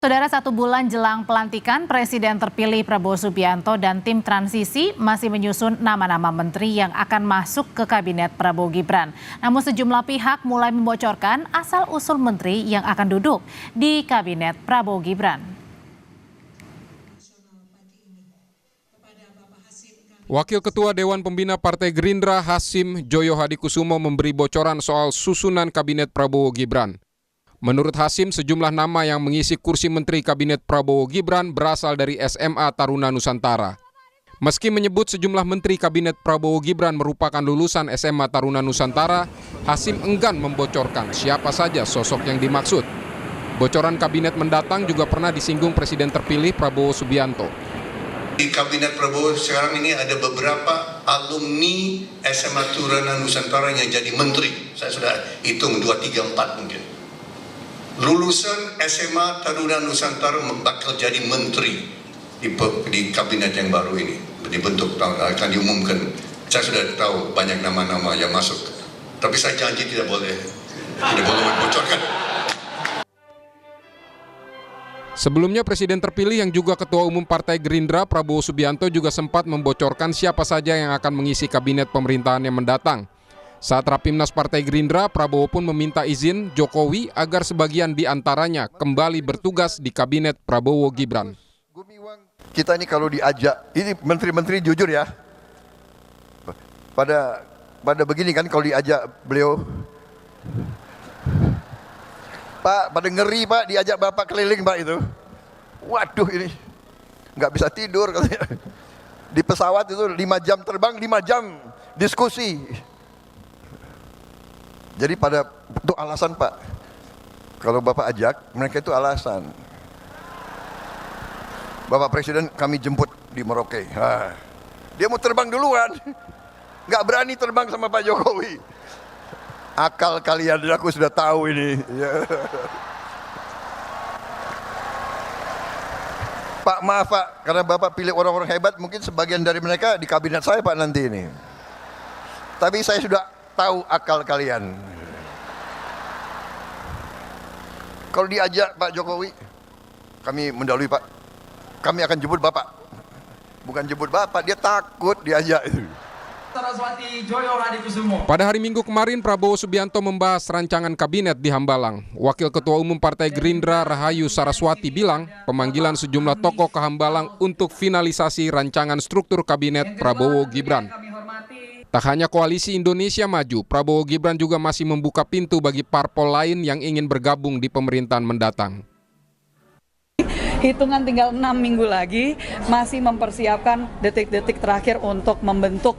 Saudara, 1 bulan jelang pelantikan, Presiden terpilih Prabowo Subianto dan tim transisi masih menyusun nama-nama menteri yang akan masuk ke kabinet Prabowo Gibran. Namun sejumlah pihak mulai membocorkan asal-usul menteri yang akan duduk di kabinet Prabowo Gibran. Wakil Ketua Dewan Pembina Partai Gerindra Hasyim Joyo Hadikusumo memberi bocoran soal susunan kabinet Prabowo Gibran. Menurut Hasyim, sejumlah nama yang mengisi kursi Menteri Kabinet Prabowo Gibran berasal dari SMA Taruna Nusantara. Meski menyebut sejumlah Menteri Kabinet Prabowo Gibran merupakan lulusan SMA Taruna Nusantara, Hasyim enggan membocorkan siapa saja sosok yang dimaksud. Bocoran kabinet mendatang juga pernah disinggung Presiden terpilih Prabowo Subianto. Di Kabinet Prabowo sekarang ini ada beberapa alumni SMA Taruna Nusantara yang jadi menteri. Saya sudah hitung 2, 3, 4 mungkin. Lulusan SMA Taruna Nusantara bakal jadi menteri di kabinet yang baru ini. Dibentuk, akan diumumkan. Saya sudah tahu banyak nama-nama yang masuk. Tapi saya janji tidak boleh membocorkan. Sebelumnya Presiden terpilih yang juga Ketua Umum Partai Gerindra Prabowo Subianto juga sempat membocorkan siapa saja yang akan mengisi kabinet pemerintahan yang mendatang. Saat Rapimnas Partai Gerindra, Prabowo pun meminta izin Jokowi agar sebagian di antaranya kembali bertugas di kabinet Prabowo Gibran. Kita ini kalau diajak, ini menteri-menteri jujur ya, pada begini kan kalau diajak beliau, Pak, pada ngeri Pak, diajak Bapak keliling Pak itu. Waduh ini, nggak bisa tidur katanya. Di pesawat itu 5 jam terbang, 5 jam diskusi. Jadi itu alasan Pak, kalau Bapak ajak, mereka itu alasan. Bapak Presiden kami jemput di Merauke. Dia mau terbang duluan, nggak berani terbang sama Pak Jokowi. Akal kalian, aku sudah tahu ini. Pak maaf Pak, karena Bapak pilih orang-orang hebat, mungkin sebagian dari mereka di kabinet saya Pak nanti ini. Tapi saya sudah tahu akal kalian. Kalau diajak Pak Jokowi, kami mendahului Pak. Kami akan jemput Bapak. Bukan jemput Bapak, dia takut diajak itu. Pada hari Minggu kemarin, Prabowo Subianto membahas rancangan kabinet di Hambalang. Wakil Ketua Umum Partai Gerindra Rahayu Saraswati bilang, pemanggilan sejumlah tokoh ke Hambalang untuk finalisasi rancangan struktur kabinet Prabowo Gibran. Tak hanya Koalisi Indonesia Maju, Prabowo Gibran juga masih membuka pintu bagi parpol lain yang ingin bergabung di pemerintahan mendatang. Hitungan tinggal 6 minggu lagi, masih mempersiapkan detik-detik terakhir untuk membentuk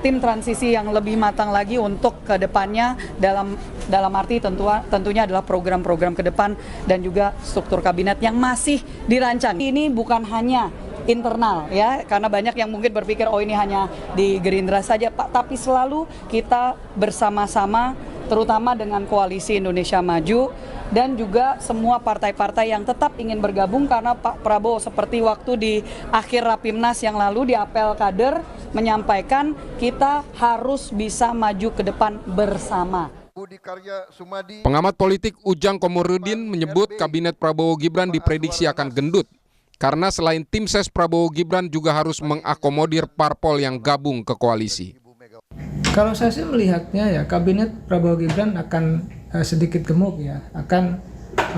tim transisi yang lebih matang lagi untuk ke depannya dalam arti tentunya adalah program-program ke depan dan juga struktur kabinet yang masih dirancang. Ini bukan hanya internal ya, karena banyak yang mungkin berpikir oh ini hanya di Gerindra saja Pak, tapi selalu kita bersama-sama terutama dengan Koalisi Indonesia Maju dan juga semua partai-partai yang tetap ingin bergabung, karena Pak Prabowo seperti waktu di akhir Rapimnas yang lalu di apel kader menyampaikan kita harus bisa maju ke depan bersama. Pengamat politik Ujang Komarudin menyebut kabinet Prabowo Gibran diprediksi akan gendut. Karena selain tim ses Prabowo Gibran juga harus mengakomodir parpol yang gabung ke koalisi. Kalau saya sih melihatnya ya kabinet Prabowo Gibran akan sedikit gemuk ya, akan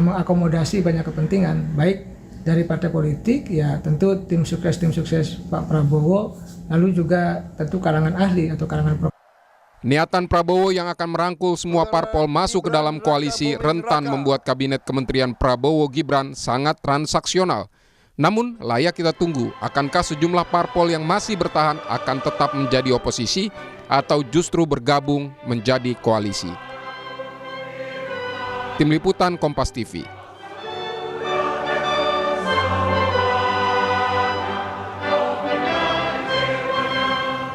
mengakomodasi banyak kepentingan, baik dari partai politik ya tentu tim sukses Pak Prabowo, lalu juga tentu kalangan ahli atau kalangan Niatan Prabowo yang akan merangkul semua parpol masuk ke dalam koalisi rentan membuat kabinet Kementerian Prabowo Gibran sangat transaksional. Namun layak kita tunggu, akankah sejumlah parpol yang masih bertahan akan tetap menjadi oposisi atau justru bergabung menjadi koalisi. Tim Liputan Kompas TV.